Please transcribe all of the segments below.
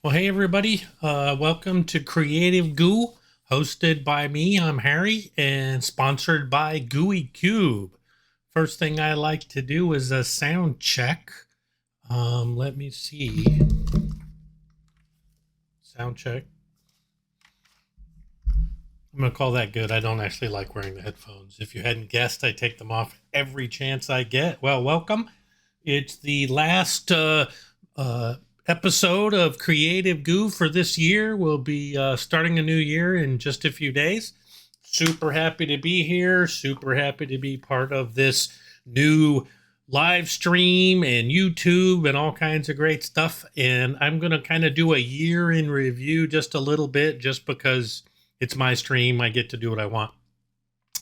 Well, hey everybody, welcome to Creative Goo, hosted by me. I'm Harry, and sponsored by Gooey Cube. First thing I like to do is a sound check. Let me see. Sound check. I'm gonna call that good. I don't actually like wearing the headphones. If you hadn't guessed, I take them off every chance I get. Well, welcome. It's the last uh, episode of Creative Goo for this year. We'll be starting a new year in just a few days. Super happy to be here. Super happy to be part of this new live stream and YouTube and all kinds of great stuff. And I'm going to kind of do a year in review just a little bit, just because it's my stream. I get to do what I want.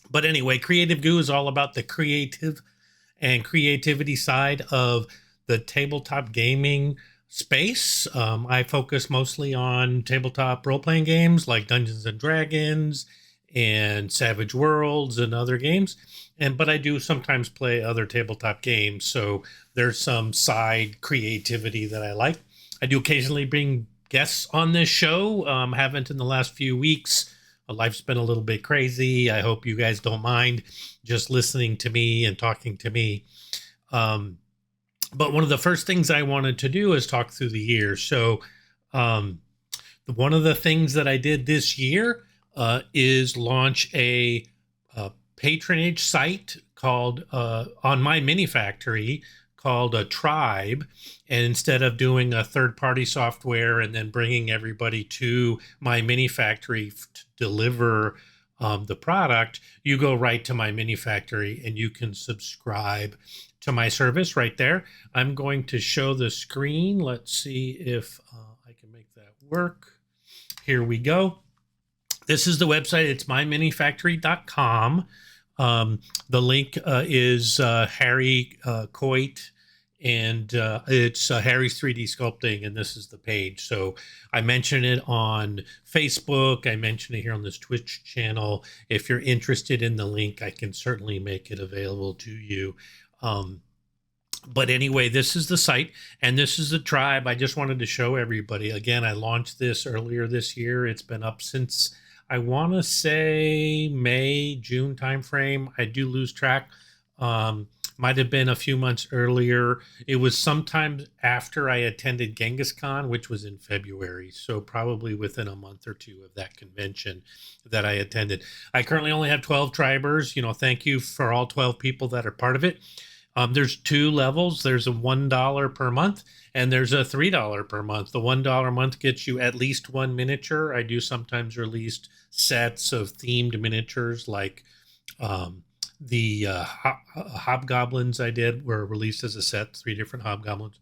But anyway, Creative Goo is all about the creative and creativity side of the tabletop gaming space. I focus mostly on tabletop role-playing games like Dungeons and Dragons and Savage Worlds and other games. But I do sometimes play other tabletop games. So there's some side creativity that I like. I do occasionally bring guests on this show. Haven't in the last few weeks. Life's been a little bit crazy. I hope you guys don't mind just listening to me and talking to me. But one of the first things I wanted to do is talk through the year. So one of the things that I did this year is launch a patronage site called on my mini factory called a Tribe. And instead of doing a third-party software and then bringing everybody to my mini factory to deliver the product, you go right to my mini factory and you can subscribe to my service right there. I'm going to show the screen. Let's see if I can make that work. Here we go. This is the website. It's myminifactory.com. The link is Harry Coit, and it's Harry's 3D Sculpting, and this is the page. So I mention it on Facebook. I mention it here on this Twitch channel. If you're interested in the link, I can certainly make it available to you. But anyway, this is the site, and this is the Tribe. I just wanted to show everybody. Again, I launched this earlier this year. It's been up since, I want to say, May, June timeframe. I do lose track. Might have been a few months earlier. It was sometime after I attended Genghis Khan, which was in February. So probably within a month or two of that convention that I attended. I currently only have 12 Tribers. Thank you for all 12 people that are part of it. There's two levels. There's a $1 per month and there's a $3 per month. The $1 a month gets you at least one miniature. I do sometimes release sets of themed miniatures, like the hobgoblins I did were released as a set, 3 different hobgoblins.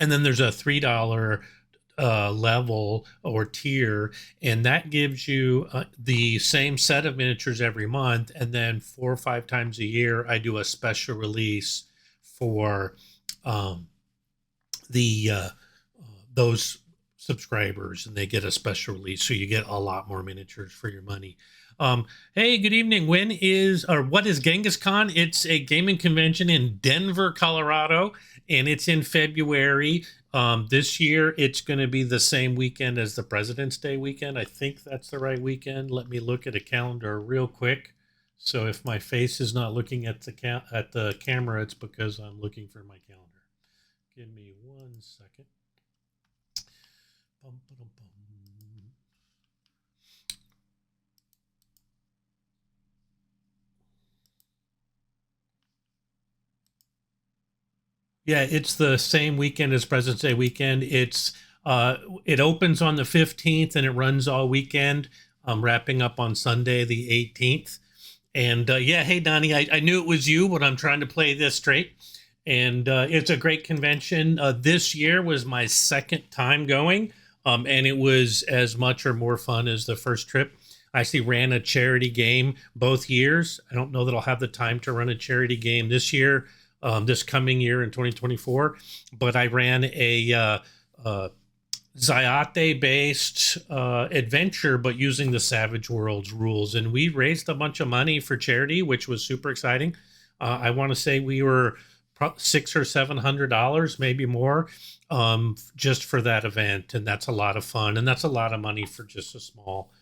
And then there's a $3 level or tier, and that gives you the same set of miniatures every month. And then 4 or 5 times a year, I do a special release for those subscribers, and they get a special release. So you get a lot more miniatures for your money. Hey, good evening. What is Genghis Khan? It's a gaming convention in Denver, Colorado, and it's in February. This year, it's going to be the same weekend as the President's Day weekend. I think that's the right weekend. Let me look at a calendar real quick. So if my face is not looking at the camera, it's because I'm looking for my calendar. Give me 1 second. Bum, ba, dum, bum. Yeah, it's the same weekend as President's Day weekend. It opens on the 15th and it runs all weekend, wrapping up on Sunday the 18th. And yeah, hey Donnie, I knew it was you, but I'm trying to play this straight. And it's a great convention. This year was my second time going, and it was as much or more fun as the first trip. I actually ran a charity game both years. I don't know that I'll have the time to run a charity game this year. This coming year in 2024, but I ran a Zayate-based adventure, but using the Savage Worlds rules, and we raised a bunch of money for charity, which was super exciting. I want to say we were $600 or $700, maybe more, just for that event. And that's a lot of fun. And that's a lot of money for just a small,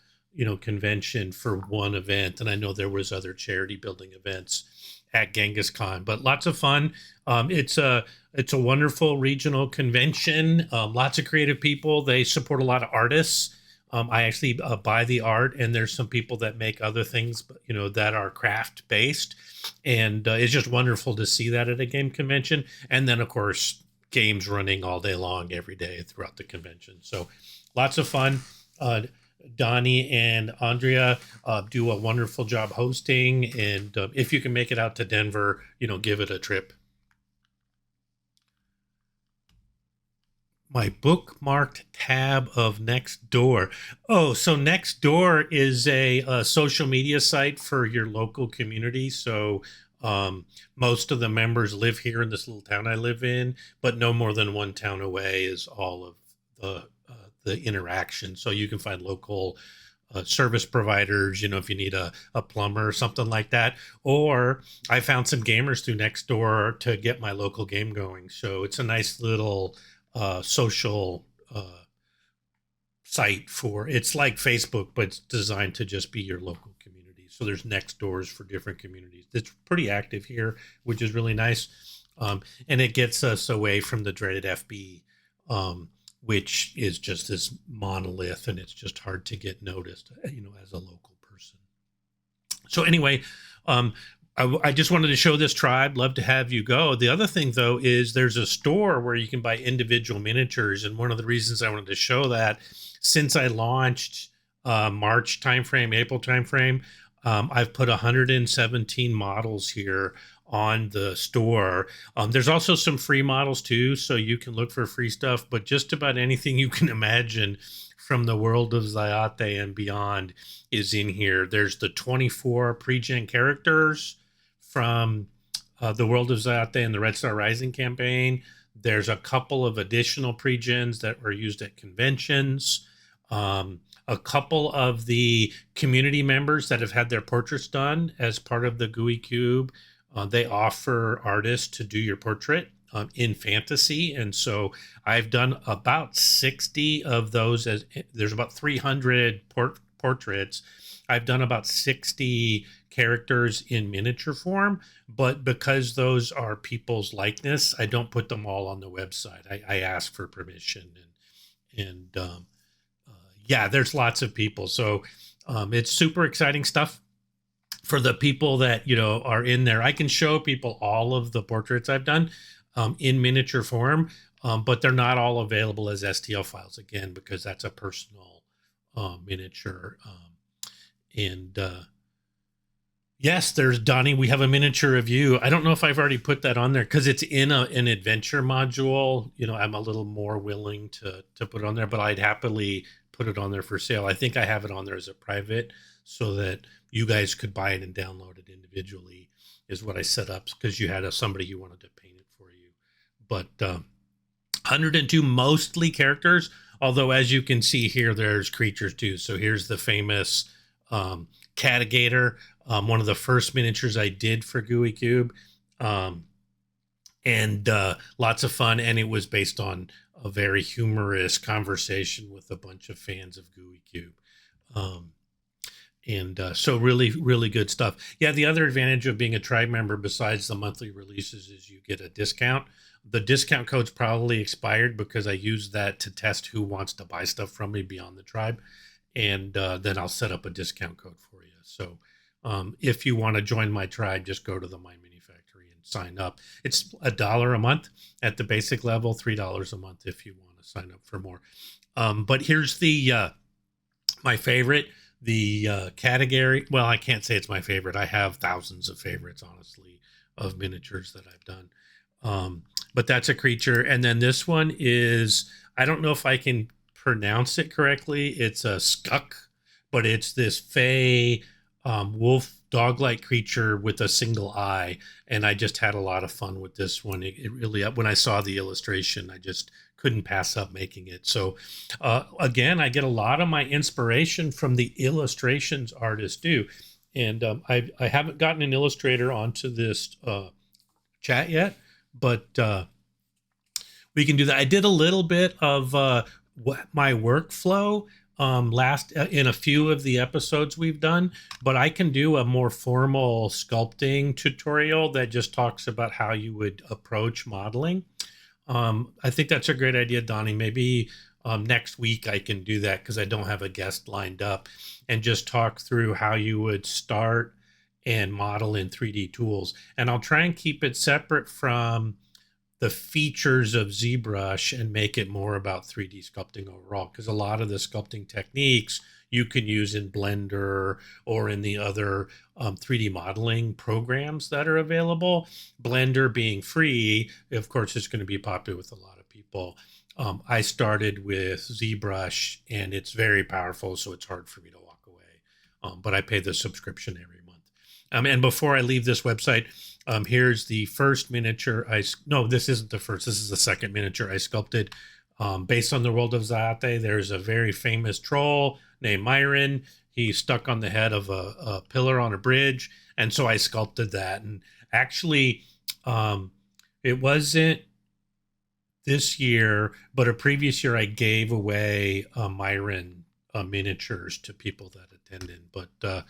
convention for one event. And I know there was other charity building events at Genghis Khan, but lots of fun. It's a wonderful regional convention. Lots of creative people. They support a lot of artists. I actually buy the art, and there's some people that make other things, that are craft based, and it's just wonderful to see that at a game convention. And then, of course, games running all day long, every day throughout the convention. So, lots of fun. Donnie and Andrea do a wonderful job hosting, and if you can make it out to Denver, give it a trip. My bookmarked tab of Nextdoor. Oh, so Nextdoor is a social media site for your local community. So most of the members live here in this little town I live in, but no more than one town away is all of the interaction. So you can find local service providers, if you need a plumber or something like that. Or I found some gamers through Nextdoor to get my local game going. So it's a nice little social site it's like Facebook, but it's designed to just be your local community. So there's next doors for different communities. It's pretty active here, which is really nice. And it gets us away from the dreaded FB, which is just this monolith, and it's just hard to get noticed, as a local person. So anyway, I just wanted to show this tribe. Love to have you go. The other thing, though, is there's a store where you can buy individual miniatures. And one of the reasons I wanted to show that, since I launched March timeframe, April timeframe, I've put 117 models here on the store. There's also some free models, too, so you can look for free stuff. But just about anything you can imagine from the world of Zayate and beyond is in here. There's the 24 pre-gen characters from the World of Zayate and the Red Star Rising campaign. There's a couple of additional pre-gens that were used at conventions. A couple of the community members that have had their portraits done as part of the GUI Cube, they offer artists to do your portrait in fantasy. And so I've done about 60 of those. There's about 300 portraits. I've done about 60 characters in miniature form, but because those are people's likeness, I don't put them all on the website. I ask for permission, and yeah, there's lots of people. So it's super exciting stuff for the people that, are in there. I can show people all of the portraits I've done in miniature form, but they're not all available as STL files, again, because that's a personal miniature. Yes, there's Donnie. We have a miniature of you. I don't know if I've already put that on there because it's in an adventure module. I'm a little more willing to put it on there, but I'd happily put it on there for sale. I think I have it on there as a private so that you guys could buy it and download it individually, is what I set up, because you had somebody who wanted to paint it for you. But 102 mostly characters, although as you can see here, there's creatures too. So here's the famous Catigator, one of the first miniatures I did for GUI Cube, and lots of fun. And it was based on a very humorous conversation with a bunch of fans of GUI Cube. So really, really good stuff. Yeah, the other advantage of being a tribe member besides the monthly releases is you get a discount. The discount code's probably expired because I used that to test who wants to buy stuff from me beyond the tribe. And then I'll set up a discount code for you. So if you want to join my tribe, just go to the My Mini Factory and sign up. It's $1 a month at the basic level, $3 a month if you want to sign up for more. But here's the my favorite, the category. Well, I can't say it's my favorite. I have thousands of favorites, honestly, of miniatures that I've done. But that's a creature. And then this one is, I don't know if I can pronounce it correctly. It's a skuck, but it's this fey wolf dog-like creature with a single eye. And I just had a lot of fun with this one. It really, when I saw the illustration, I just couldn't pass up making it. So again, I get a lot of my inspiration from the illustrations artists do. And I haven't gotten an illustrator onto this chat yet, but we can do that. I did a little bit of my workflow last in a few of the episodes we've done, but I can do a more formal sculpting tutorial that just talks about how you would approach modeling. I think that's a great idea, Donnie. Maybe next week I can do that because I don't have a guest lined up, and just talk through how you would start and model in 3D tools. And I'll try and keep it separate from the features of ZBrush and make it more about 3D sculpting overall, because a lot of the sculpting techniques you can use in Blender or in the other 3D modeling programs that are available. Blender being free, of course, is going to be popular with a lot of people. I started with ZBrush and it's very powerful, so it's hard for me to walk away. But I pay the subscription every month. And before I leave this website, here's the first miniature no, this isn't the first. This is the second miniature I sculpted based on the world of Zaate. There's a very famous troll named Myron. He's stuck on the head of a pillar on a bridge. And so I sculpted that. And actually, it wasn't this year, but a previous year I gave away Myron miniatures to people that attended. But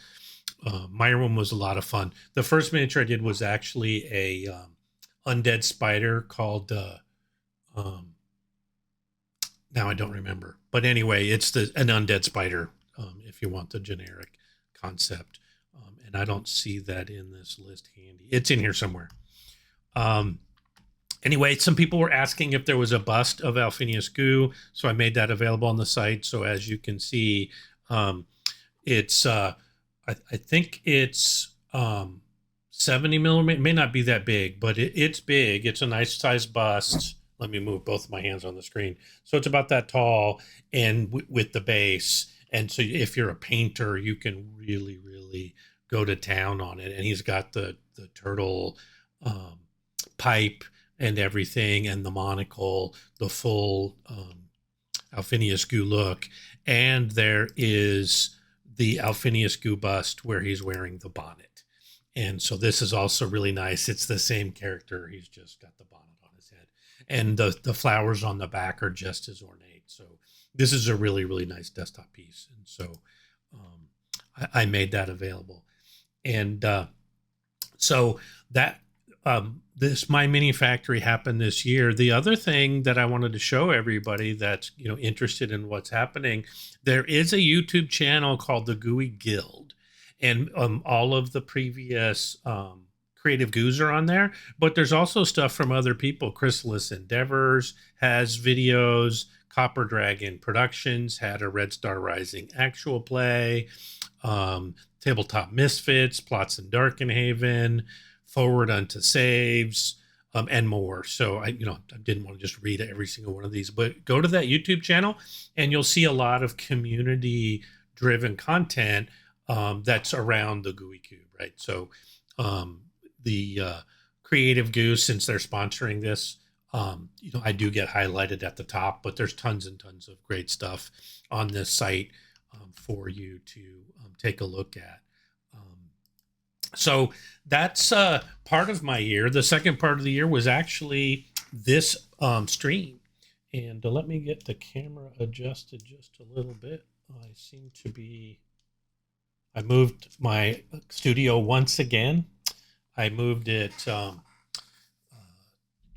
Myron was a lot of fun. The first miniature I did was actually a undead spider called now I don't remember, but anyway, it's an undead spider if you want the generic concept. And I don't see that in this list handy. It's in here somewhere. Anyway, some people were asking if there was a bust of Alphinius Goo, so I made that available on the site. So as you can see, it's I think it's 70 millimeter. It may not be that big, but it's big. It's a nice size bust. Let me move both of my hands on the screen. So it's about that tall, and with the base. And so if you're a painter, you can really, really go to town on it. And he's got the turtle pipe and everything, and the monocle, the full Alphinius Goo look. And there is the Alphinius Goo bust where he's wearing the bonnet. And so this is also really nice. It's the same character. He's just got the bonnet on his head. And the flowers on the back are just as ornate. So this is a really, really nice desktop piece. And so I made that available. And so that this My Mini Factory happened this year. The other thing that I wanted to show everybody that's interested in what's happening, there is a YouTube channel called the GUI Guild, and all of the previous creative goos are on there. But there's also stuff from other people. Chrysalis Endeavors has videos. Copper Dragon Productions had a Red Star Rising actual play. Tabletop Misfits, Plots in Darkenhaven, Forward Unto Saves, and more. So I didn't want to just read every single one of these, but go to that YouTube channel and you'll see a lot of community driven content that's around the GUI Cube, right? So the Creative Goose, since they're sponsoring this, I do get highlighted at the top, but there's tons and tons of great stuff on this site for you to take a look at. So that's part of my year. The second part of the year was actually this stream. And let me get the camera adjusted just a little bit. I moved my studio once again. I moved it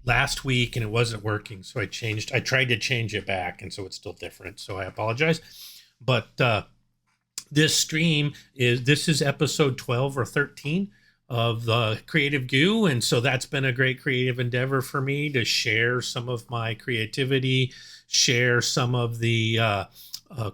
last week and it wasn't working. So I tried to change it back, and so it's still different. So I apologize. But this stream is episode 12 or 13 of the Creative Goo. And so that's been a great creative endeavor for me to share some of my creativity, share some of the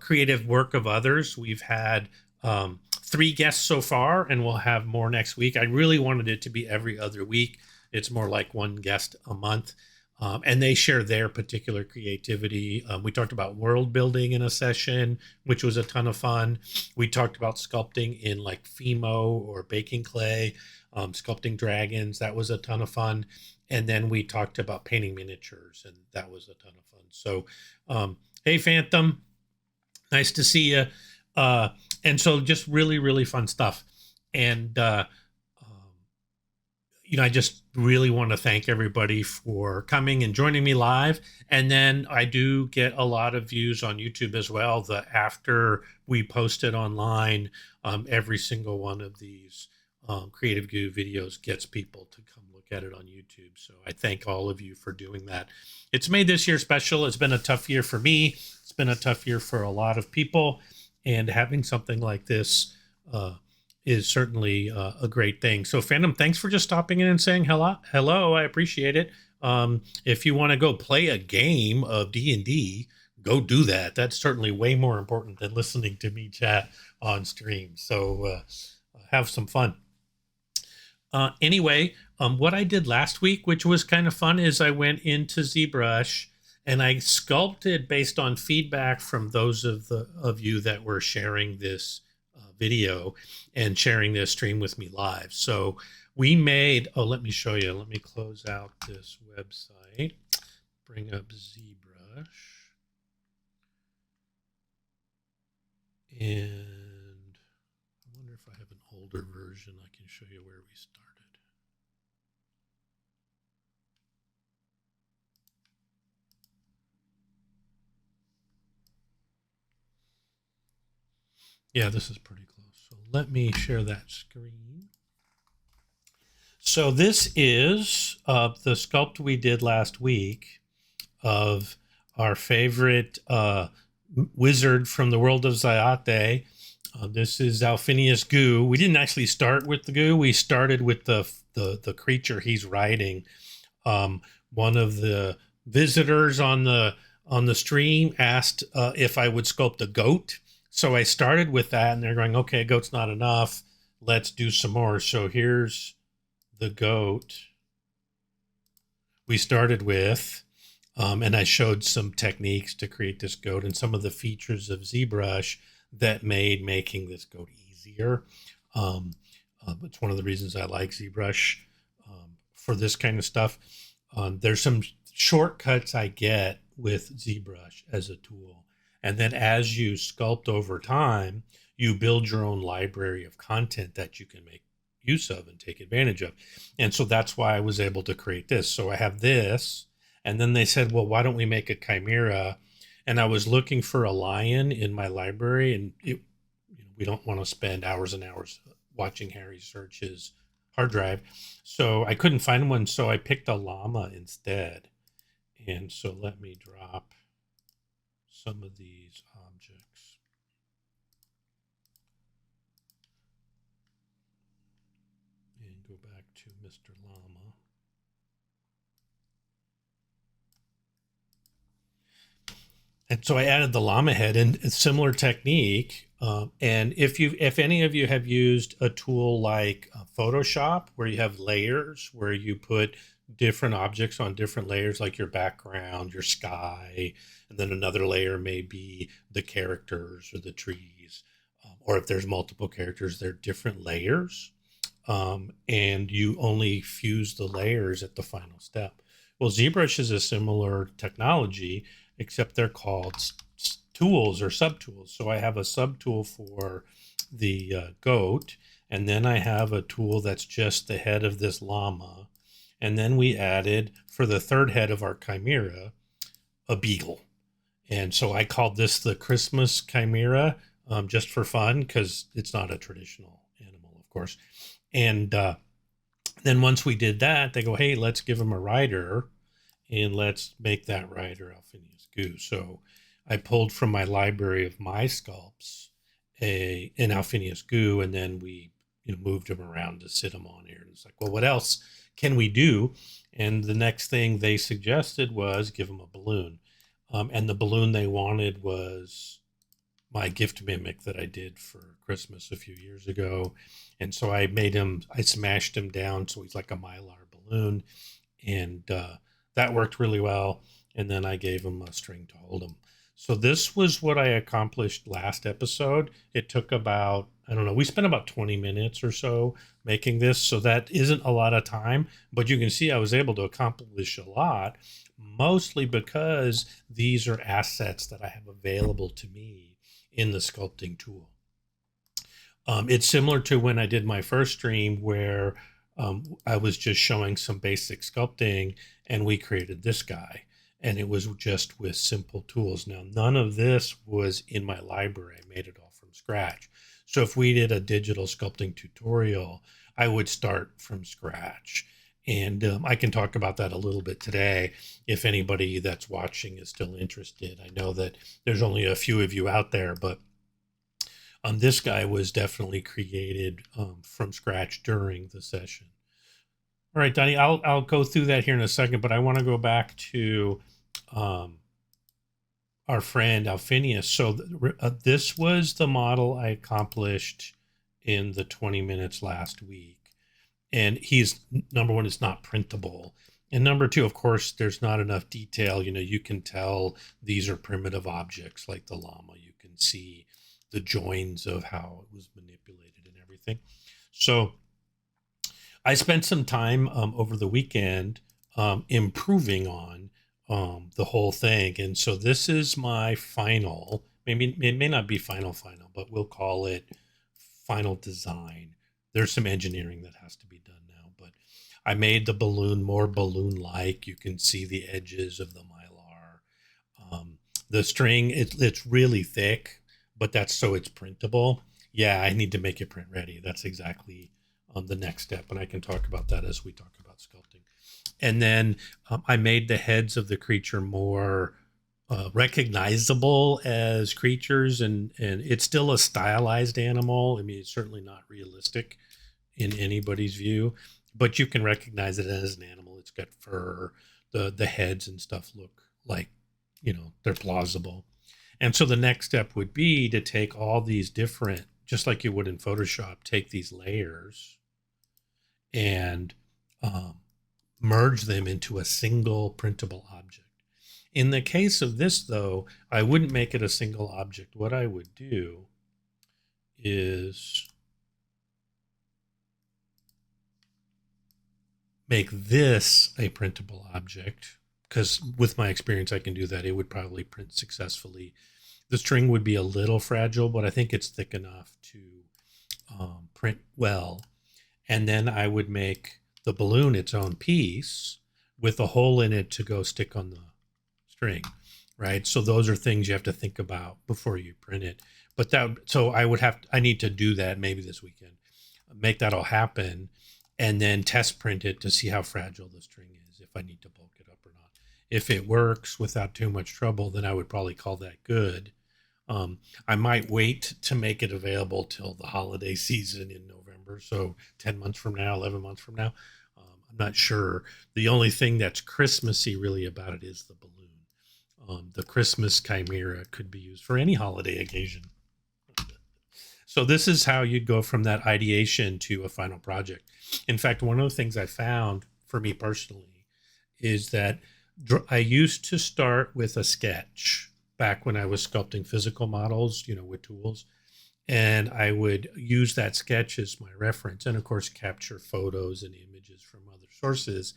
creative work of others. We've had 3 guests so far, and we'll have more next week. I really wanted it to be every other week. It's more like 1 guest a month. And they share their particular creativity. We talked about world building in a session, which was a ton of fun. We talked about sculpting in like Fimo or baking clay, sculpting dragons. That was a ton of fun. And then we talked about painting miniatures, and that was a ton of fun. So, hey, Phantom, nice to see you. And so just really, really fun stuff. And I just really want to thank everybody for coming and joining me live. And then I do get a lot of views on YouTube as well. After we post it online, every single one of these Creative Goo videos gets people to come look at it on YouTube. So I thank all of you for doing that. It's made this year special. It's been a tough year for me. It's been a tough year for a lot of people. And having something like this is certainly a great thing. So Phantom, thanks for just stopping in and saying hello. I appreciate it. If you want to go play a game of D&D, go do that. That's certainly way more important than listening to me chat on stream. So have some fun. Anyway, what I did last week, which was kind of fun, is I went into ZBrush and I sculpted based on feedback from those of you that were sharing this video and sharing this stream with me live. So we made, let me show you. Let me close out this website, bring up ZBrush. And I wonder if I have an older version. I can show you where we started. Yeah, this is pretty close. So let me share that screen. So this is the sculpt we did last week of our favorite wizard from the world of Zayate. This is Alphinius Goo. We didn't actually start with the goo. We started with the creature he's riding. One of the visitors on the stream asked if I would sculpt a goat. So I started with that, and they're going, okay, goat's not enough. Let's do some more. So here's the goat we started with. And I showed some techniques to create this goat and some of the features of ZBrush that made making this goat easier. It's one of the reasons I like ZBrush for this kind of stuff. There's some shortcuts I get with ZBrush as a tool. And then as you sculpt over time, you build your own library of content that you can make use of and take advantage of. And so that's why I was able to create this. So I have this. And then they said, well, why don't we make a chimera? And I was looking for a lion in my library, and we don't want to spend hours and hours watching Harry search his hard drive. So I couldn't find one, so I picked a llama instead. And so let me drop some of these objects. And go back to Mr. Llama. And so I added the llama head, and a similar technique. And if any of you have used a tool like Photoshop, where you have layers, where you put different objects on different layers, like your background, your sky, and then another layer may be the characters or the trees, or if there's multiple characters, they're different layers, and you only fuse the layers at the final step. Well, ZBrush is a similar technology, except they're called tools or subtools. So I have a subtool for the goat, and then I have a tool that's just the head of this llama. And then we added, for the third head of our chimera, a beagle. And so I called this the Christmas chimera, just for fun, because it's not a traditional animal, of course. And then once we did that, they go, hey, let's give him a rider, and let's make that rider Alphinius Goo. So I pulled from my library of my sculpts an Alphinius Goo, and then we moved him around to sit him on here. And it's like, well, what else can we do? And the next thing they suggested was give him a balloon. And the balloon they wanted was my gift mimic that I did for Christmas a few years ago. And so I smashed him down so he's like a Mylar balloon. And that worked really well. And then I gave him a string to hold him. So this was what I accomplished last episode. It took about, we spent about 20 minutes or so making this. So that isn't a lot of time, but you can see I was able to accomplish a lot, mostly because these are assets that I have available to me in the sculpting tool. It's similar to when I did my first stream where I was just showing some basic sculpting, and we created this guy. And it was just with simple tools. Now, none of this was in my library. I made it all from scratch. So if we did a digital sculpting tutorial, I would start from scratch. And I can talk about that a little bit today if anybody that's watching is still interested. I know that there's only a few of you out there, but this guy was definitely created from scratch during the session. All right, Donnie, I'll go through that here in a second, but I want to go back to our friend Alphinius. So this was the model I accomplished in the 20 minutes last week. And he's, number one, it's not printable. And number two, of course, there's not enough detail. You know, you can tell these are primitive objects like the llama. You can see the joins of how it was manipulated and everything. So I spent some time over the weekend improving on the whole thing. And so this is my final, maybe it may not be final, but we'll call it final design. There's some engineering that has to be done now, but I made the balloon more balloon-like. You can see the edges of the mylar. The string, it's really thick, but that's so it's printable. Yeah, I need to make it print ready. That's exactly the next step, and I can talk about that as we talk about sculpting. And then I made the heads of the creature more recognizable as creatures, and it's still a stylized animal. I mean, it's certainly not realistic in anybody's view, but you can recognize it as an animal. It's got fur. The heads and stuff look like, you know, they're plausible. And so the next step would be to take all these different, just like you would in Photoshop, take these layers and merge them into a single printable object. In the case of this, though, I wouldn't make it a single object. What I would do is make this a printable object, because with my experience, I can do that. It would probably print successfully. The string would be a little fragile, but I think it's thick enough to print well. And then I would make the balloon its own piece with a hole in it to go stick on the string, right? So those are things you have to think about before you print it. But so I need to do that maybe this weekend, make that all happen, and then test print it to see how fragile the string is, if I need to bulk it up or not. If it works without too much trouble, then I would probably call that good. I might wait to make it available till the holiday season in November. So 10 months from now, 11 months from now, I'm not sure. The only thing that's Christmassy really about it is the balloon. The Christmas chimera could be used for any holiday occasion. So this is how you'd go from that ideation to a final project. In fact, one of the things I found for me personally is that I used to start with a sketch back when I was sculpting physical models, you know, with tools. And I would use that sketch as my reference, and of course, capture photos and images from other sources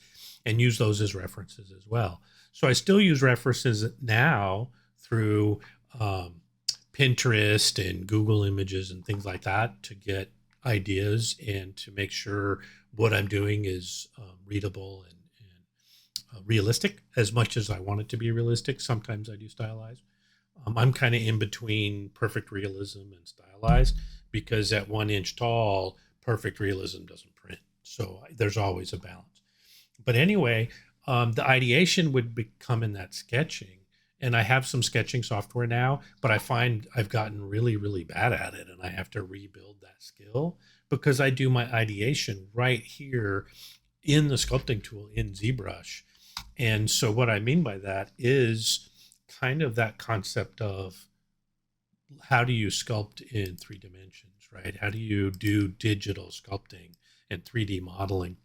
and use those as references as well. So I still use references now through Pinterest and Google Images and things like that to get ideas and to make sure what I'm doing is readable and realistic as much as I want it to be realistic. Sometimes I do stylized. I'm kind of in between perfect realism and stylized, because at 1 inch tall, perfect realism doesn't print. So there's always a balance. But anyway, the ideation would become in that sketching. And I have some sketching software now, but I find I've gotten really, really bad at it. And I have to rebuild that skill, because I do my ideation right here in the sculpting tool in ZBrush. And so what I mean by that is kind of that concept of how do you sculpt in 3 dimensions, right? How do you do digital sculpting and 3D modeling?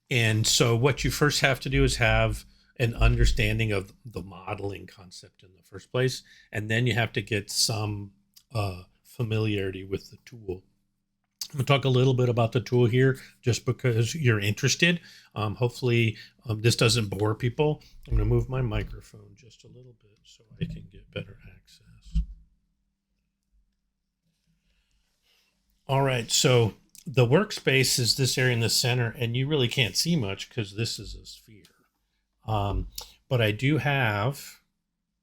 And so what you first have to do is have an understanding of the modeling concept in the first place. And then you have to get some familiarity with the tool. I'm going to talk a little bit about the tool here just because you're interested. Hopefully this doesn't bore people. I'm going to move my microphone just a little bit so I can get better access. All right, so the workspace is this area in the center, and you really can't see much because this is a sphere. Um, but I do have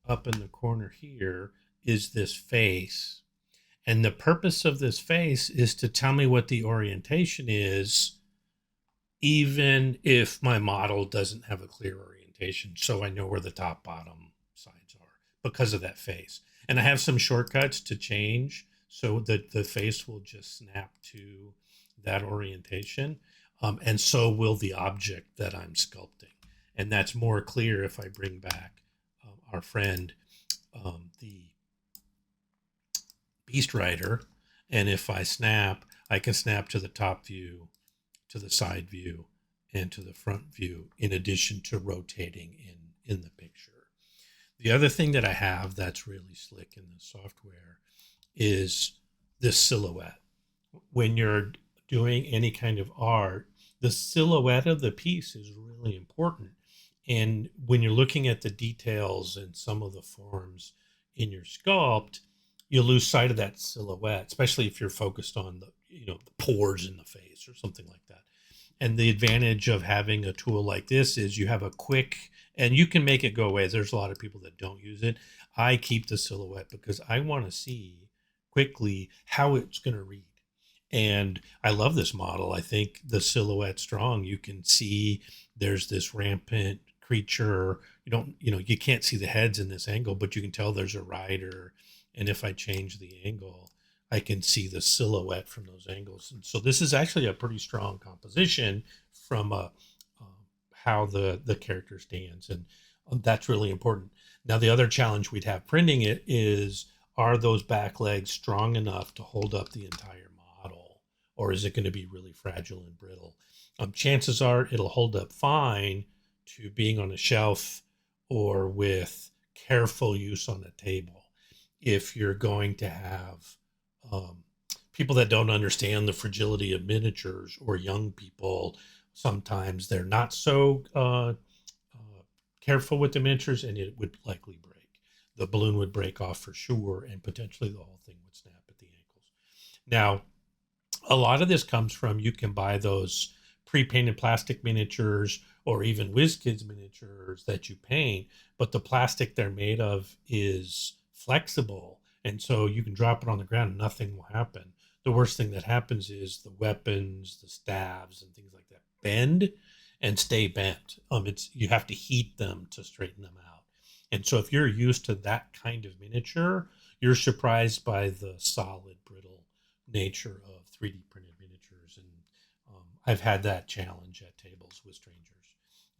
up in the corner here is this face. And the purpose of this face is to tell me what the orientation is, even if my model doesn't have a clear orientation. So I know where the top, bottom, sides are because of that face. And I have some shortcuts to change so that the face will just snap to that orientation. And so will the object that I'm sculpting. And that's more clear if I bring back our friend, the Beast Rider. And if I snap, I can snap to the top view, to the side view, and to the front view, in addition to rotating in the picture. The other thing that I have that's really slick in the software is this silhouette. When you're doing any kind of art, the silhouette of the piece is really important. And when you're looking at the details and some of the forms in your sculpt, you'll lose sight of that silhouette, especially if you're focused on the pores in the face or something like that. And the advantage of having a tool like this is you have a quick, and you can make it go away. There's a lot of people that don't use it. I keep the silhouette because I want to see quickly how it's going to read. And I love this model. I think the silhouette's strong. You can see there's this rampant creature. You can't see the heads in this angle, but you can tell there's a rider. And if I change the angle, I can see the silhouette from those angles. And so this is actually a pretty strong composition from how the character stands. And that's really important. Now, the other challenge we'd have printing it is, are those back legs strong enough to hold up the entire model? Or is it going to be really fragile and brittle? Chances are it'll hold up fine to being on a shelf or with careful use on a table. If you're going to have people that don't understand the fragility of miniatures, or young people, sometimes they're not so careful with the miniatures, and it would likely break. The balloon would break off for sure, and potentially the whole thing would snap at the ankles. Now, a lot of this comes from, you can buy those pre-painted plastic miniatures or even WizKids miniatures that you paint, but the plastic they're made of is flexible. And so you can drop it on the ground and nothing will happen. The worst thing that happens is the weapons, the staves, and things like that bend and stay bent. You have to heat them to straighten them out. And so if you're used to that kind of miniature, you're surprised by the solid, brittle nature of 3D printed miniatures. And I've had that challenge at tables with strangers.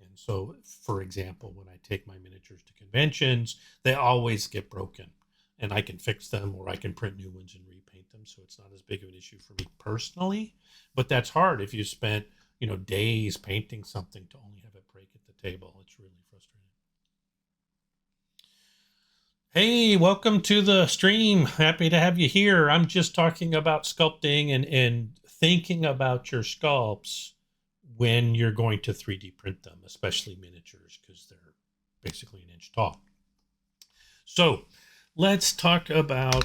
And so, for example, when I take my miniatures to conventions, they always get broken. And I can fix them, or I can print new ones and repaint them. So it's not as big of an issue for me personally. But that's hard if you spent days painting something to only have it break at the table. It's really frustrating. Hey, welcome to the stream. Happy to have you here. I'm just talking about sculpting and thinking about your sculpts when you're going to 3D print them, especially miniatures, because they're basically an inch tall. So let's talk about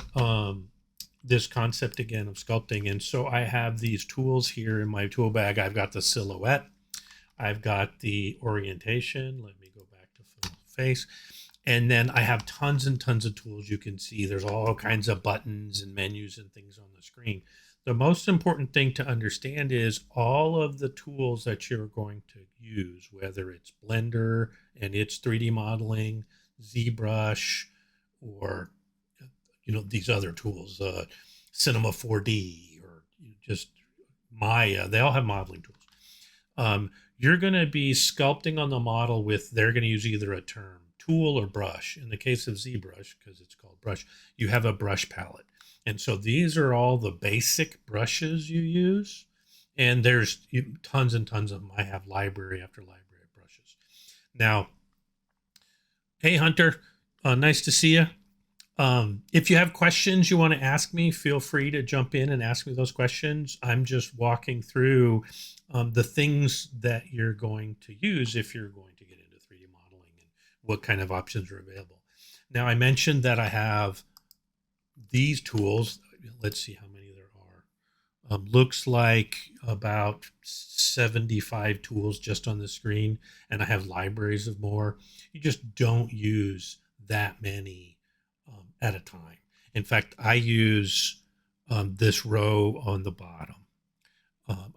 this concept again of sculpting. And so I have these tools here in my tool bag. I've got the silhouette. I've got the orientation. Let me go back to full face. And then I have tons and tons of tools. You can see there's all kinds of buttons and menus and things on the screen. The most important thing to understand is all of the tools that you're going to use, whether it's Blender and its 3D modeling, ZBrush, or these other tools, Cinema 4D, or just Maya. They all have modeling tools. You're going to be sculpting on the model with, they're going to use either a term, tool, or brush. In the case of ZBrush, because it's called brush, you have a brush palette. And so these are all the basic brushes you use. And there's tons and tons of them. I have library after library of brushes. Now, hey, Hunter, nice to see you. If you have questions you want to ask me, feel free to jump in and ask me those questions. I'm just walking through the things that you're going to use if you're going to get into 3D modeling and what kind of options are available. Now, I mentioned that I have these tools. Let's see how many there Looks like about 75 tools just on the screen, and I have libraries of more. You just don't use that many at a time. In fact, I use this row on the bottom.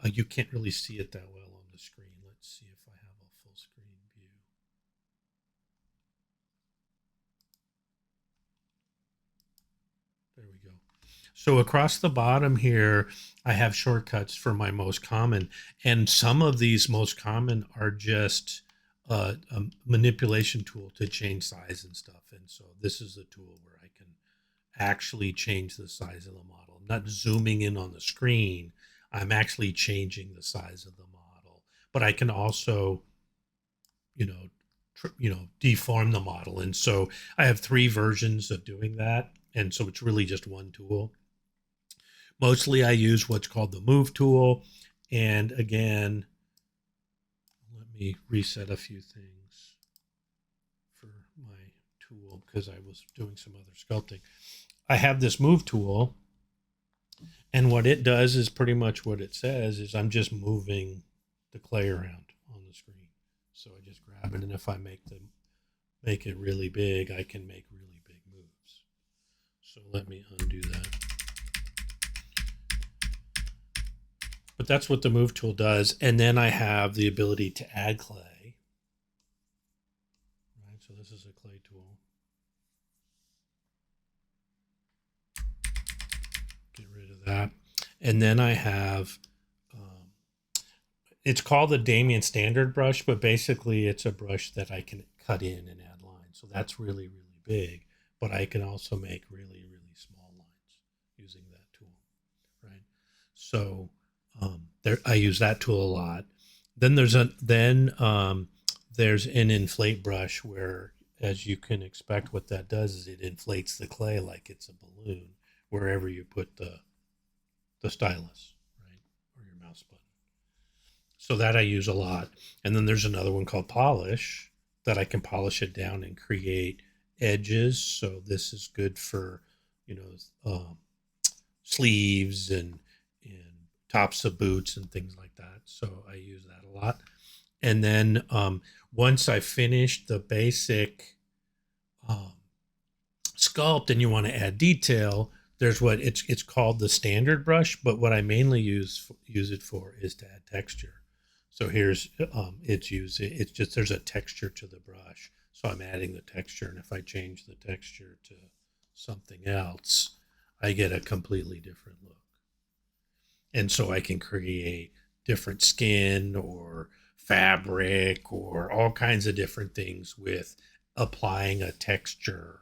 You can't really see it that well on the screen. Let's see if I have a full screen view. There we go. So across the bottom here, I have shortcuts for my most common. And some of these most common are just a manipulation tool to change size and stuff. And so this is a tool where I can actually change the size of the model. I'm not zooming in on the screen. I'm actually changing the size of the model. But I can also, deform the model. And so I have 3 versions of doing that. And so it's really just one tool. Mostly I use what's called the move tool. And again, let me reset a few things for my tool because I was doing some other sculpting. I have this move tool, and what it does is pretty much what it says is I'm just moving the clay around on the screen. So I just grab it, and if I make it really big, I can make really big moves. So let me undo that. But that's what the move tool does. And then I have the ability to add clay. Right, so this is a clay tool. Get rid of that. And then I have, it's called the Damien Standard brush, but basically it's a brush that I can cut in and add lines. So that's really, really big. But I can also make really, really small lines using that tool, right? So I use that tool a lot. Then there's an inflate brush where, as you can expect, what that does is it inflates the clay like it's a balloon wherever you put the stylus, right, or your mouse button. So that I use a lot. And then there's another one called polish that I can polish it down and create edges. So this is good for, sleeves and tops of boots and things like that. So I use that a lot. And then once I finish the basic sculpt and you want to add detail, there's what it's called the standard brush, but what I mainly use it for is to add texture. So here's it's just there's a texture to the brush. So I'm adding the texture, and if I change the texture to something else, I get a completely different look. And so I can create different skin or fabric or all kinds of different things with applying a texture.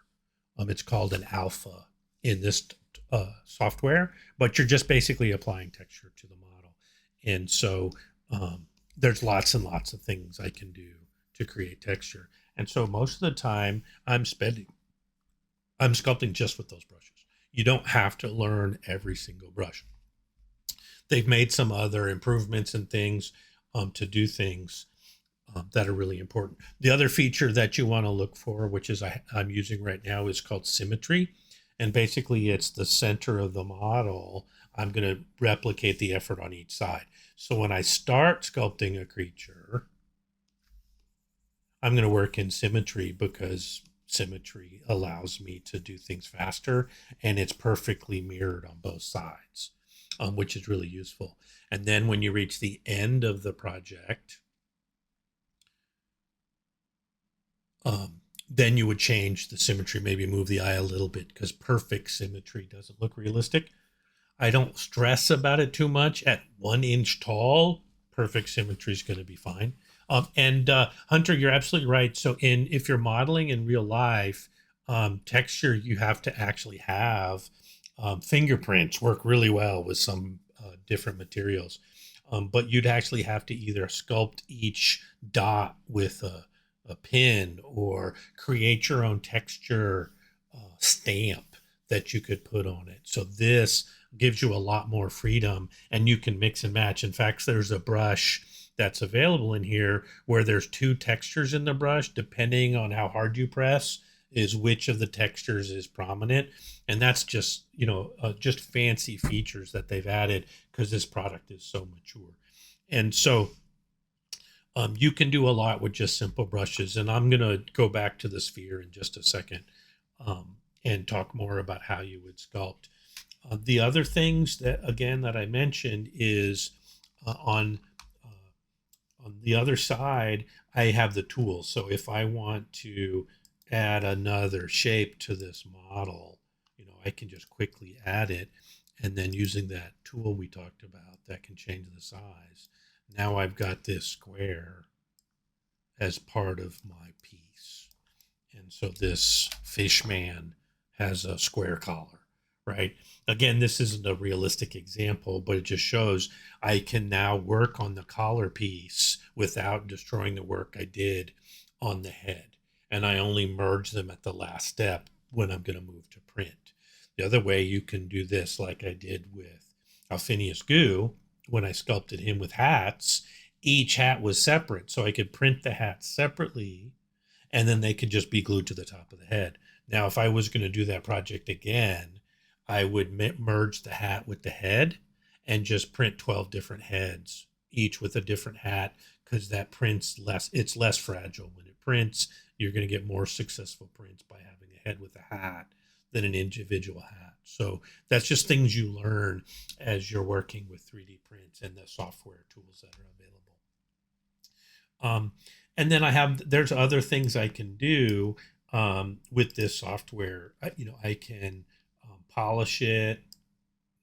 It's called an alpha in this software, but you're just basically applying texture to the model. And so there's lots and lots of things I can do to create texture. And so most of the time I'm sculpting just with those brushes. You don't have to learn every single brush. They've made some other improvements and things to do things that are really important. The other feature that you want to look for, which is I'm using right now, is called symmetry. And basically it's the center of the model. I'm going to replicate the effort on each side. So when I start sculpting a creature, I'm going to work in symmetry because symmetry allows me to do things faster, and it's perfectly mirrored on both sides, which is really useful. And then when you reach the end of the project, then you would change the symmetry, maybe move the eye a little bit, because perfect symmetry doesn't look realistic. I don't stress about it too much. At 1 inch tall, perfect symmetry is going to be fine. And Hunter, you're absolutely right. So if you're modeling in real life, texture, you have to actually have fingerprints work really well with some different materials. But you'd actually have to either sculpt each dot with a pin or create your own texture stamp that you could put on it. So this gives you a lot more freedom, and you can mix and match. In fact, there's a brush that's available in here where there's 2 textures in the brush. Depending on how hard you press, is which of the textures is prominent. And that's just, just fancy features that they've added because this product is so mature. And so you can do a lot with just simple brushes. And I'm going to go back to the sphere in just a second and talk more about how you would sculpt. The other things that, again, that I mentioned is on the other side, I have the tools. So if I want to add another shape to this model, I can just quickly add it. And then using that tool we talked about, that can change the size. Now I've got this square as part of my piece. And so this fish man has a square collar, right? Again, this isn't a realistic example, but it just shows I can now work on the collar piece without destroying the work I did on the head. And I only merge them at the last step when I'm going to move to print. The other way you can do this, like I did with Phineas Goo, when I sculpted him with hats, each hat was separate. So I could print the hats separately, and then they could just be glued to the top of the head. Now, if I was going to do that project again, I would merge the hat with the head and just print 12 different heads, each with a different hat, because that prints less, it's less fragile. When it prints, you're going to get more successful prints by having a head with a hat than an individual hat. So that's just things you learn as you're working with 3D prints and the software tools that are available. And then there's other things I can do with this software. I can polish it.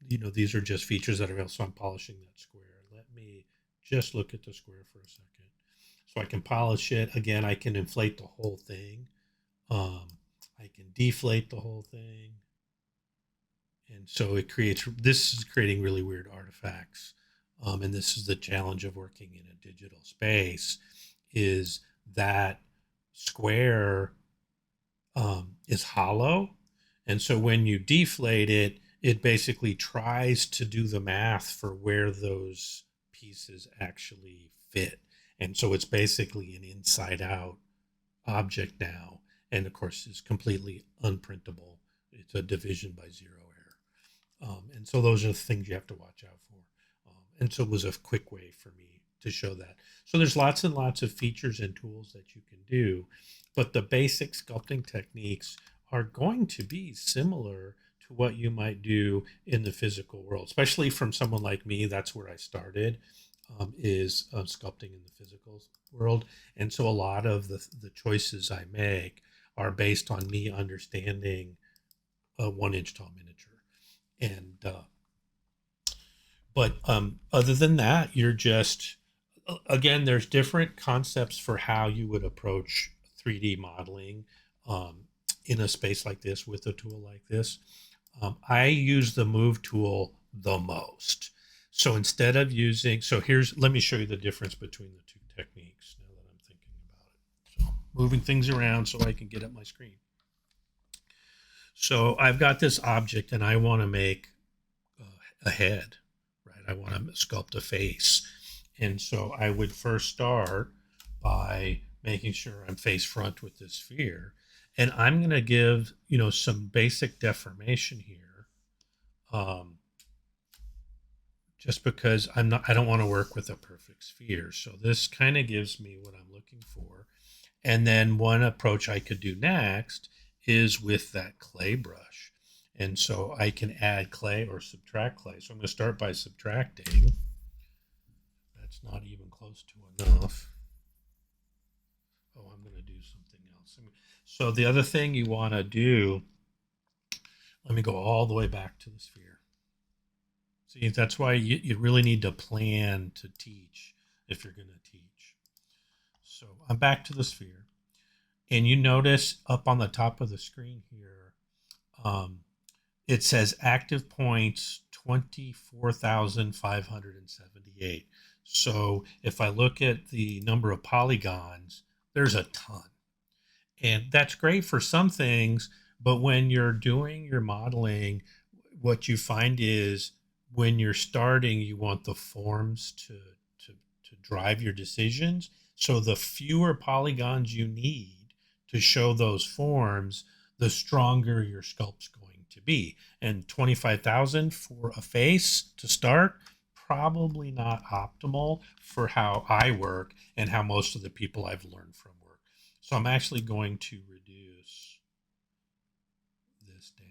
These are just features that are available. So I'm polishing that square. Let me just look at the square for a second. So I can polish it. Again, I can inflate the whole thing. I can deflate the whole thing. And so this is creating really weird artifacts. And this is the challenge of working in a digital space, is that square is hollow. And so when you deflate it, it basically tries to do the math for where those pieces actually fit. And so it's basically an inside out object now. And of course, it's completely unprintable. It's a division by zero error. And so those are the things you have to watch out for. And so it was a quick way for me to show that. So there's lots and lots of features and tools that you can do, but the basic sculpting techniques are going to be similar to what you might do in the physical world, especially from someone like me. That's where I started, is sculpting in the physical world. And so a lot of the choices I make are based on me understanding a 1-inch tall miniature. And but other than that, you're just, again, there's different concepts for how you would approach 3D modeling in a space like this with a tool like this. I use the move tool the most. So instead of let me show you the difference between the two techniques now that I'm thinking about it. So moving things around so I can get at my screen. So I've got this object and I want to make a head, right? I want to sculpt a face. And so I would first start by making sure I'm face front with this sphere. And I'm going to give, some basic deformation here. Just because I don't want to work with a perfect sphere. So this kind of gives me what I'm looking for. And then one approach I could do next is with that clay brush. And so I can add clay or subtract clay. So I'm going to start by subtracting. That's not even close to enough. Oh, I'm going to do something else. So the other thing you want to do, let me go all the way back to the sphere. See, that's why you really need to plan to teach if you're going to teach. So I'm back to the sphere. And you notice up on the top of the screen here, it says active points 24,578. So if I look at the number of polygons, there's a ton. And that's great for some things, but when you're doing your modeling, what you find is when you're starting, you want the forms to drive your decisions. So the fewer polygons you need to show those forms, the stronger your sculpt's going to be. And 25,000 for a face to start, probably not optimal for how I work and how most of the people I've learned from work. So I'm actually going to reduce this down.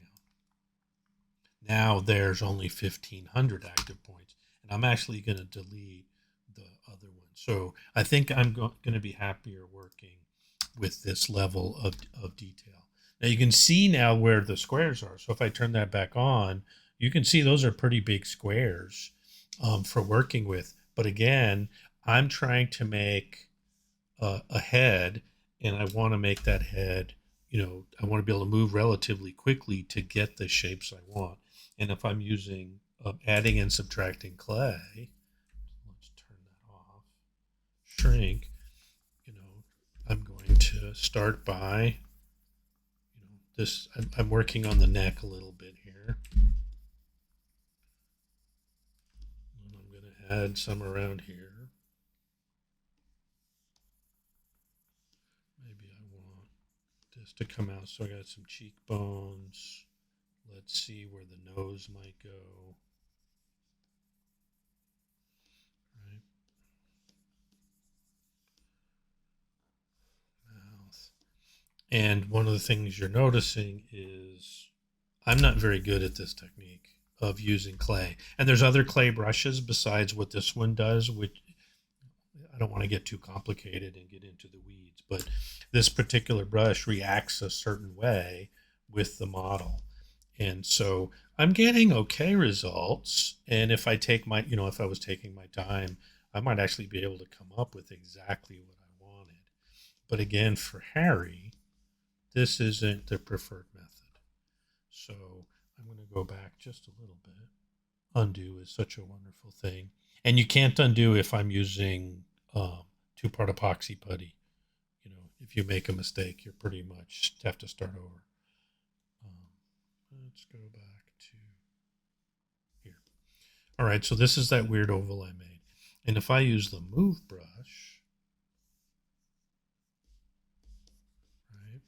Now there's only 1,500 active points, and I'm actually going to delete the other one. So I think I'm going to be happier working with this level of detail. Now you can see now where the squares are. So if I turn that back on, you can see those are pretty big squares for working with. But again, I'm trying to make a head, and I want to make that head, I want to be able to move relatively quickly to get the shapes I want. And if I'm using adding and subtracting clay, let's turn that off, shrink, I'm going to start by, this, I'm working on the neck a little bit here. And I'm going to add some around here. Maybe I want this to come out. So I got some cheekbones. Let's see where the nose might go. Right. Mouth. And one of the things you're noticing is I'm not very good at this technique of using clay. And there's other clay brushes besides what this one does, which I don't want to get too complicated and get into the weeds, but this particular brush reacts a certain way with the model. And so I'm getting okay results. And if I take my, if I was taking my time, I might actually be able to come up with exactly what I wanted. But again, for Harry, this isn't the preferred method. So I'm going to go back just a little bit. Undo is such a wonderful thing. And you can't undo if I'm using two-part epoxy putty. If you make a mistake, you're pretty much have to start over. Let's go back to here. All right, so this is that weird oval I made. And if I use the move brush, right,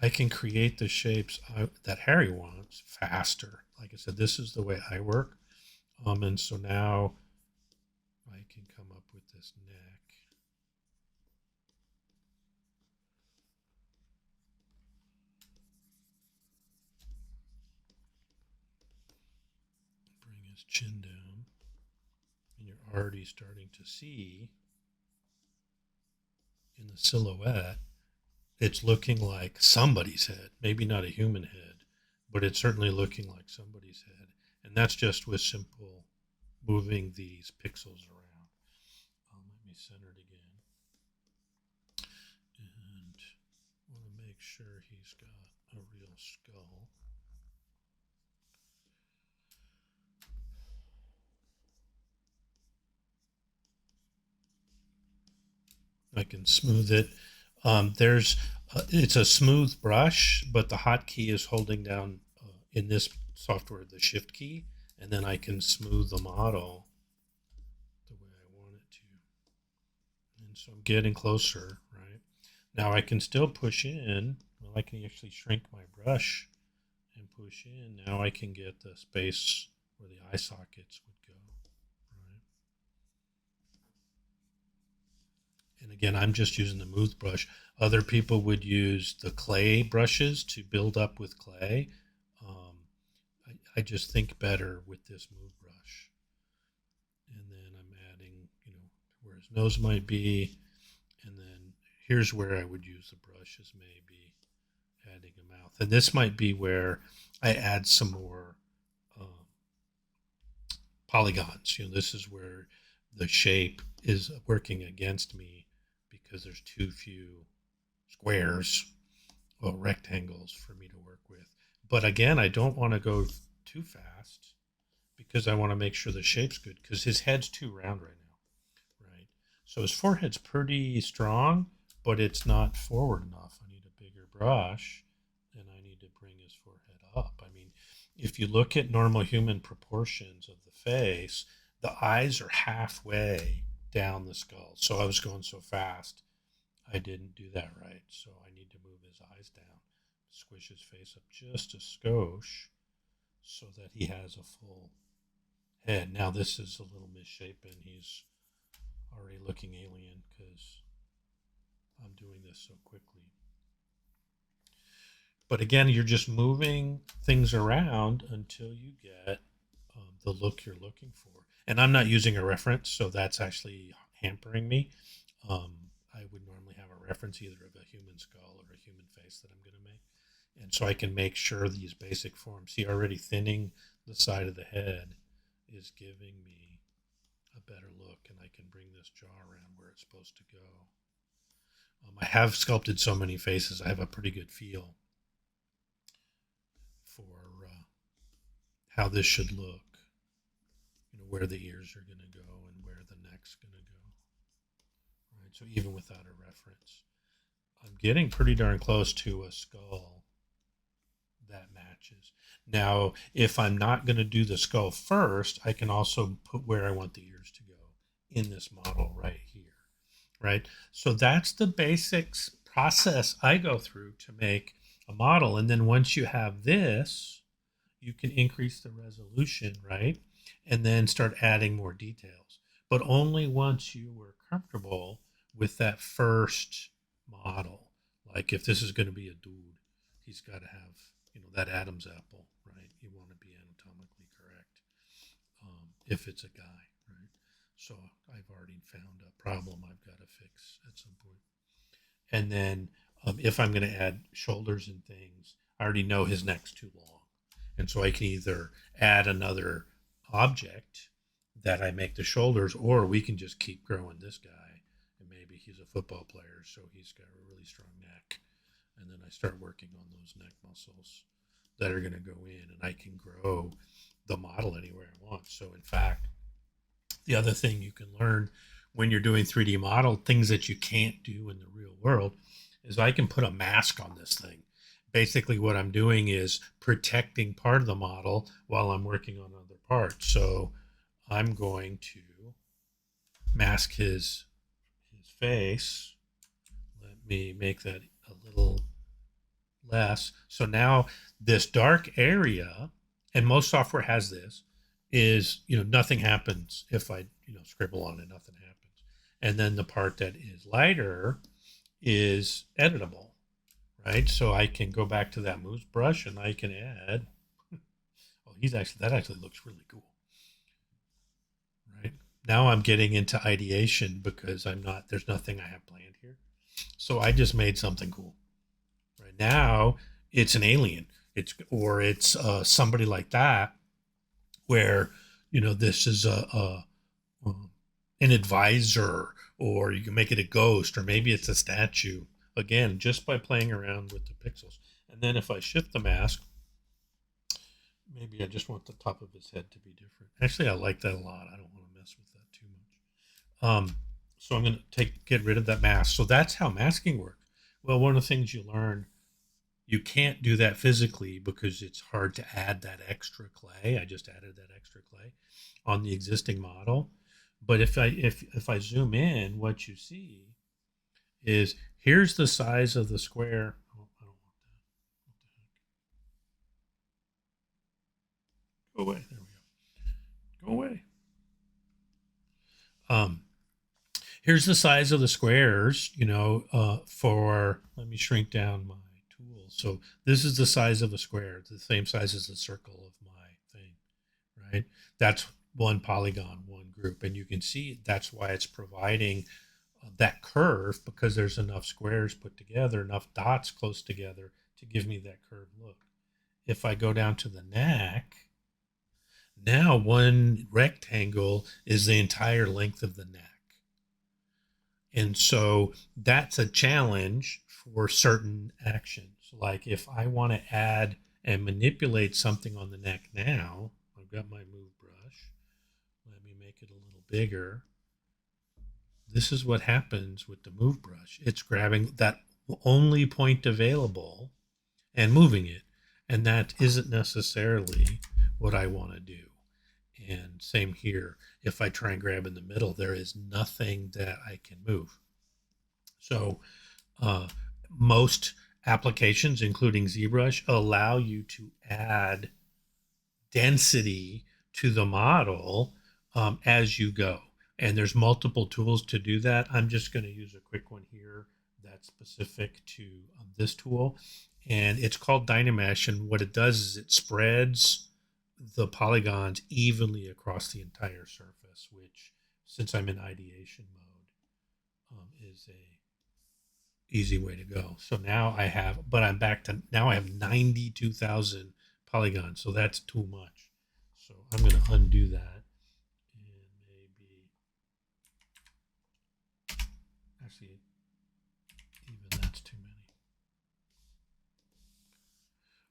I can create the shapes that Harry wants faster. Like I said, this is the way I work. And so now I can come up with this neck. Bring his chin down. And you're already starting to see in the silhouette, it's looking like somebody's head. Maybe not a human head, but it's certainly looking like somebody's head. And that's just with simple moving these pixels around. Let me center it again. And want to make sure he's got a real skull. I can smooth it. It's a smooth brush, but the hotkey is holding down in this software the shift key, and then I can smooth the model the way I want it to. And so I'm getting closer, right? Now I can still push in. Well, I can actually shrink my brush and push in. Now I can get the space where the eye sockets would go. And again, I'm just using the smooth brush. Other people would use the clay brushes to build up with clay. I just think better with this smooth brush. And then I'm adding, where his nose might be. And then here's where I would use the brushes, maybe adding a mouth. And this might be where I add some more polygons. This is where the shape is working against me, because there's too few squares or rectangles for me to work with. But again, I don't want to go too fast because I want to make sure the shape's good, because his head's too round right now, right? So his forehead's pretty strong, but it's not forward enough. I need a bigger brush, and I need to bring his forehead up. I mean, if you look at normal human proportions of the face, the eyes are halfway down the skull. So I was going so fast, I didn't do that right, so I need to move his eyes down, squish his face up just a skosh so that he has a full head. Now this is a little misshapen. He's already looking alien because I'm doing this so quickly. But again, you're just moving things around until you get the look you're looking for. And I'm not using a reference, so that's actually hampering me. I would normally have a reference either of a human skull or a human face that I'm going to make. And so I can make sure these basic forms, see, already thinning the side of the head is giving me a better look, and I can bring this jaw around where it's supposed to go. I have sculpted so many faces, I have a pretty good feel for how this should look, where the ears are going to go and where the neck's going to go. Right, so even without a reference, I'm getting pretty darn close to a skull that matches. Now, if I'm not going to do the skull first, I can also put where I want the ears to go in this model right here, right? So that's the basics process I go through to make a model. And then once you have this, you can increase the resolution, right? And then start adding more details. But only once you were comfortable with that first model. Like if this is going to be a dude, he's got to have, that Adam's apple, right? You want to be anatomically correct. If it's a guy, right? So I've already found a problem I've got to fix at some point. And then if I'm going to add shoulders and things, I already know his neck's too long. And so I can either add another object that I make the shoulders, or we can just keep growing this guy. And maybe he's a football player, so he's got a really strong neck. And then I start working on those neck muscles that are going to go in, and I can grow the model anywhere I want. So in fact, the other thing you can learn when you're doing 3D model, things that you can't do in the real world, is I can put a mask on this thing. Basically what I'm doing is protecting part of the model while I'm working on other parts. So I'm going to mask his face. Let me make that a little less. So now this dark area, and most software has this, is, nothing happens if I, scribble on it, nothing happens. And then the part that is lighter is editable, right? So I can go back to that moose brush and I can add, that actually looks really cool, right? Now I'm getting into ideation because there's nothing I have planned here. So I just made something cool. Right now it's an alien. It's somebody like that, where, this is an advisor, or you can make it a ghost, or maybe it's a statue. Again, just by playing around with the pixels. And then if I shift the mask, maybe I just want the top of his head to be different. Actually, I like that a lot. I don't want to mess with that too much. So I'm going to get rid of that mask. So that's how masking works. Well, one of the things you learn, you can't do that physically because it's hard to add that extra clay. I just added that extra clay on the existing model. But if I zoom in, what you see is, here's the size of the square. Oh, I don't want that. Go away. There we go. Go away. Here's the size of the squares, let me shrink down my tool. So this is the size of a square. It's the same size as the circle of my thing, right? That's one polygon, one group. And you can see that's why it's providing that curve, because there's enough squares put together, enough dots close together to give me that curved look. If I go down to the neck, now one rectangle is the entire length of the neck. And so that's a challenge for certain actions. Like if I want to add and manipulate something on the neck now, I've got my move brush. Let me make it a little bigger. This is what happens with the move brush. It's grabbing that only point available and moving it. And that isn't necessarily what I want to do. And same here. If I try and grab in the middle, there is nothing that I can move. So Uh, most applications, including ZBrush, allow you to add density to the model as you go. And there's multiple tools to do that. I'm just going to use a quick one here that's specific to this tool. And it's called Dynamesh. And what it does is it spreads the polygons evenly across the entire surface, which, since I'm in ideation mode, is a easy way to go. So now I have, but I'm back to, now I have 92,000 polygons. So that's too much. So I'm going to undo that. And maybe, actually, even that's too many.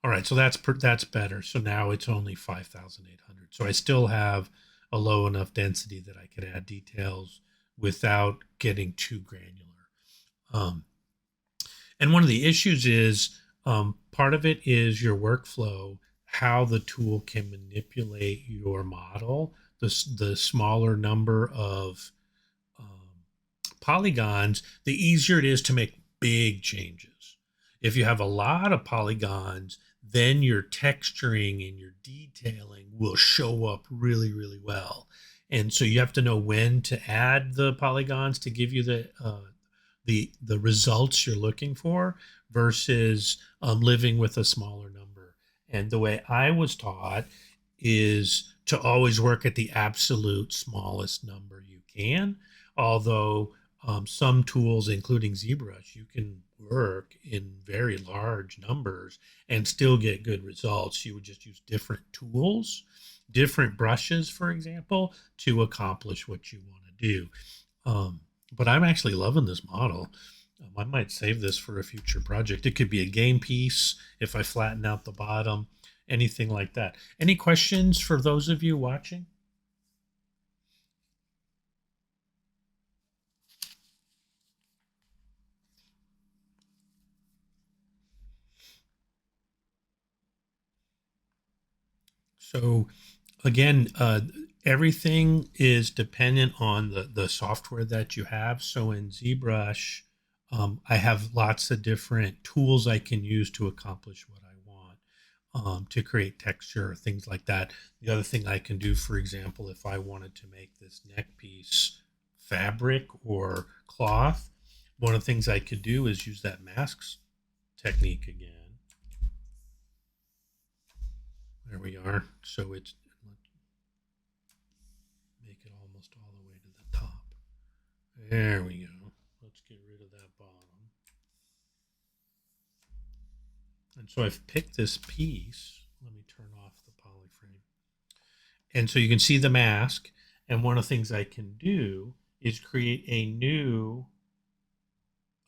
All right. So that's better. So now it's only 5,800. So I still have a low enough density that I could add details without getting too granular. Um, And one of the issues is part of it is your workflow, how the tool can manipulate your model. The smaller number of um, polygons, the easier it is to make big changes. If you have a lot of polygons, then your texturing and your detailing will show up really, really well. And so you have to know when to add the polygons to give you the results you're looking for versus living with a smaller number. And the way I was taught is to always work at the absolute smallest number you can. Although some tools, including ZBrush, you can work in very large numbers and still get good results. You would just use different tools, different brushes, for example, to accomplish what you want to do. But I'm actually loving this model. I might save this for a future project. It could be a game piece if I flatten out the bottom, anything like that. Any questions for those of you watching? So again, everything is dependent on the software that you have. So in ZBrush, I have lots of different tools I can use to accomplish what I want, to create texture, things like that. The other thing I can do, for example, if I wanted to make this neck piece fabric or cloth, one of the things I could do is use that masks technique again. There we are. So it's, make it almost all the way to the top. There we go. Let's get rid of that bottom. And so I've picked this piece. Let me turn off the polyframe. And so you can see the mask. And one of the things I can do is create a new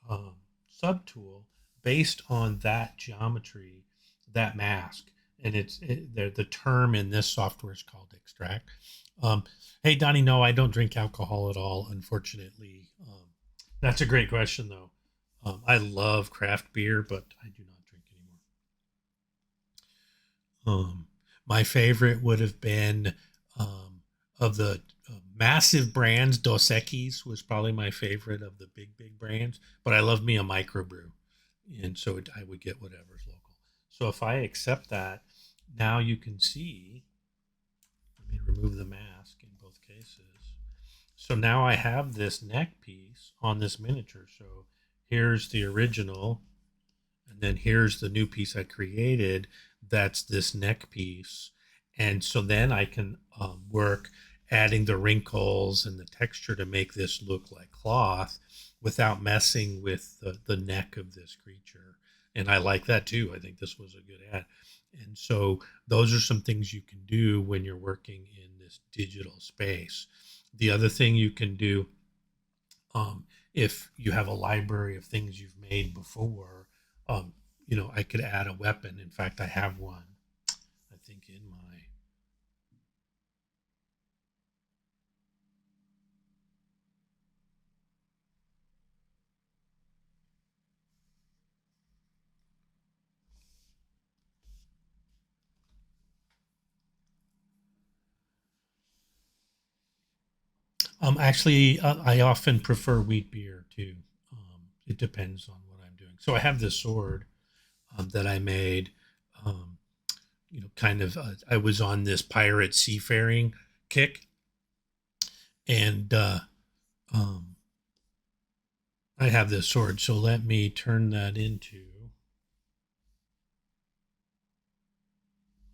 um, subtool based on that geometry, that mask. And the term in this software is called extract. Hey, Donnie, no, I don't drink alcohol at all, unfortunately. That's a great question, though. I love craft beer, but I do not drink anymore. My favorite would have been um, of the massive brands. Dos Equis was probably my favorite of the big brands, but I love me a microbrew, and so I would get whatever's local. So if I accept that, now you can see. Let me remove the mask in both cases. So now I have this neck piece on this miniature. So here's the original, and then here's the new piece I created. That's this neck piece. And so then I can work adding the wrinkles and the texture to make this look like cloth without messing with the neck of this creature. And I like that too. I think this was a good ad. And so those are some things you can do when you're working in this digital space. The other thing you can do, if you have a library of things you've made before, um, I could add a weapon. In fact, I have one, I think, in my. Actually, I often prefer wheat beer too. It depends on what So I have this sword that I made. Kind of. I was on this pirate seafaring kick, and um, I have this sword. So let me turn that into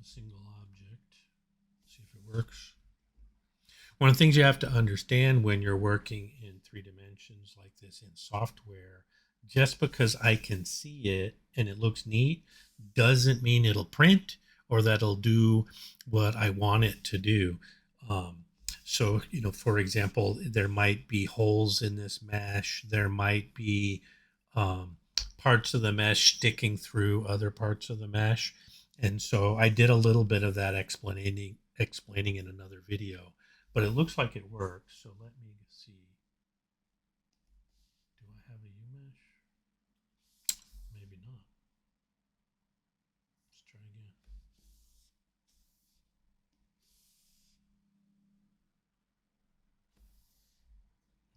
a single object. See if it works. One of the things you have to understand when you're working in 3 dimensions like this in software, just because I can see it and it looks neat doesn't mean it'll print or that it'll do what I want it to do. Um, so, for example, there might be holes in this mesh. There might be um, parts of the mesh sticking through other parts of the mesh. And so I did a little bit of that explaining in another video, but it looks like it works. So let me see. Do I have a U-mesh? Maybe not. Let's try again.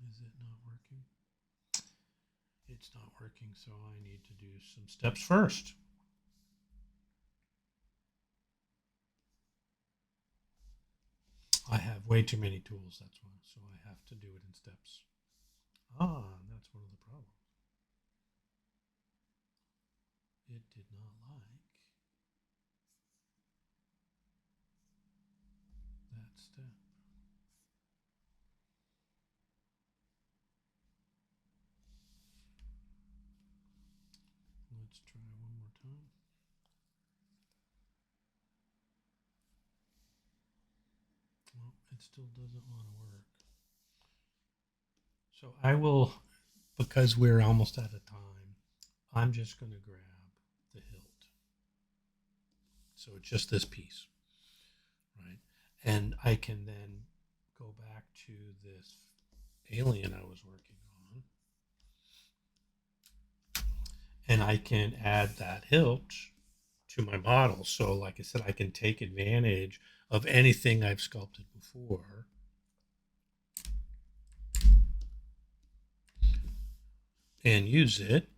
Is it not working? It's not working, so I need to do some steps first. I have way too many tools, that's why. So I have to do it in steps. That's one of the problems. It did not like that step. Let's try one more time. Well, it still doesn't want to work. So I will, because we're almost out of time, I'm just going to grab the hilt. So it's just this piece, right? And I can then go back to this alien I was working on, and I can add that hilt to my model. So like I said, I can take advantage of anything I've sculpted before and use it.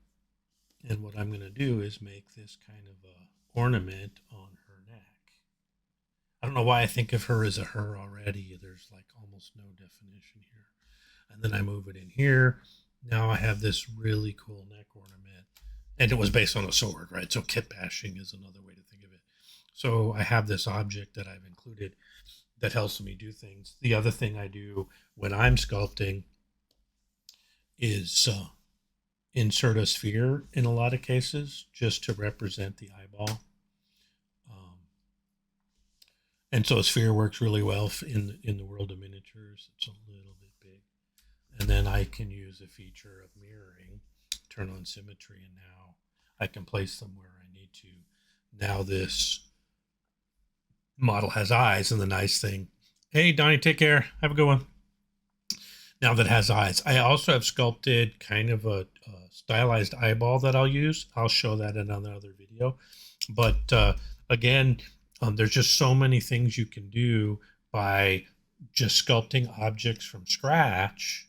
And what I'm going to do is make this kind of a ornament on her neck. I don't know why I think of her as a her already. There's like almost no definition here. And then I move it in here. Now I have this really cool neck ornament. And it was based on a sword, right? So kit bashing is another way to think of it. So I have this object that I've included that helps me do things. The other thing I do when I'm sculpting is insert a sphere in a lot of cases just to represent the eyeball. And so a sphere works really well in the world of miniatures. It's a little bit big. And then I can use a feature of mirroring, turn on symmetry, and now I can place them where I need to. Now this model has eyes, and the nice thing, hey, Donnie, take care. Have a good one. Now that it has eyes. I also have sculpted kind of a stylized eyeball that I'll use. I'll show that in another video. But again, there's just so many things you can do by just sculpting objects from scratch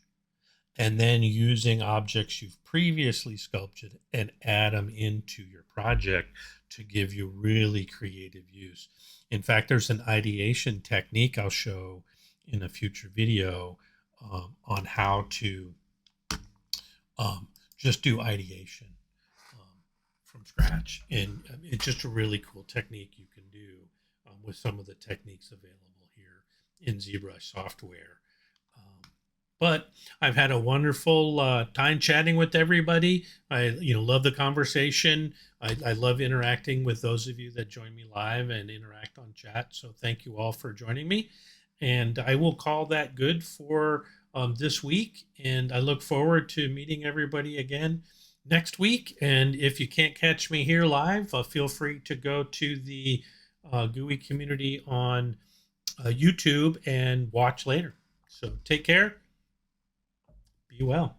and then using objects you've previously sculpted and add them into your project to give you really creative use. In fact, there's an ideation technique I'll show in a future video on how to just do ideation from scratch. And it's just a really cool technique you can do with some of the techniques available here in ZBrush software. But I've had a wonderful time chatting with everybody. I love the conversation. I love interacting with those of you that join me live and interact on chat. So thank you all for joining me. And I will call that good for this week. And I look forward to meeting everybody again next week. And if you can't catch me here live, feel free to go to the GUI community on YouTube and watch later. So take care. Be well.